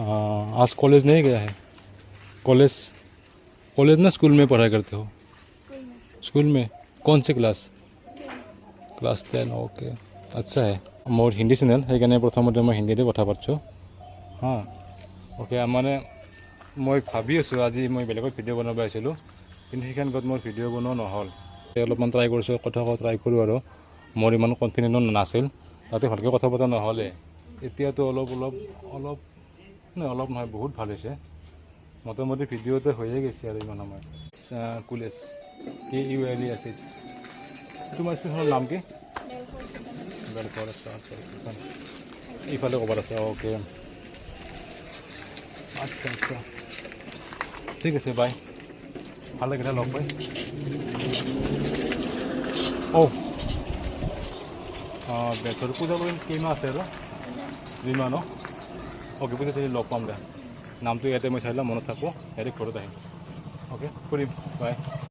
आज कॉलेज नहीं गया है? कॉलेज कॉलेज ना स्कूल में पढ़ाई करते हो? स्कूल में कौन सी क्लास? क्लास 10 ओके अच्छा है मोर हिंदी चेनेल সেইকাৰণে প্ৰথমতে মই হিন্দীতে কথা পাতিছোঁ হা ওকে মানে মই ভাবি আছোঁ আজি মই বেলেগত ভিডিঅ' বনাব আহিছিলোঁ কিন্তু সেইখানত মোৰ ভিডিঅ' বনোৱা নহ'ল অলপমান ট্ৰাই কৰিছোঁ কথা ট্ৰাই কৰোঁ আৰু মোৰ ইমান কনফিডেণ্ট নাছিল তাতে ভালকৈ কথা পতা নহ'লে এতিয়াতো অলপ নহয় বহুত ভাল হৈছে মোটামুটি ভিডিঅ'তে হৈয়ে গৈছে আৰু ইমান সময় কলেজ KULES তোমাৰ স্কুলখনৰ নাম কি এইফালে ক'ৰবাত আছে অ'কে আচ্ছা আচ্ছা ঠিক আছে বাই ভাল লাগিলে লগ পাই বেচৰ পূজা কৰি কেইমাহ আছে আৰু 2 মাহ ন অ'কে পূজা লগ পাম দে নামটো ইয়াতে মই চাই লওঁ মনত থাকোঁ ডাইৰেক্ট ঘৰত আহিম অ'কে কৰিম বাই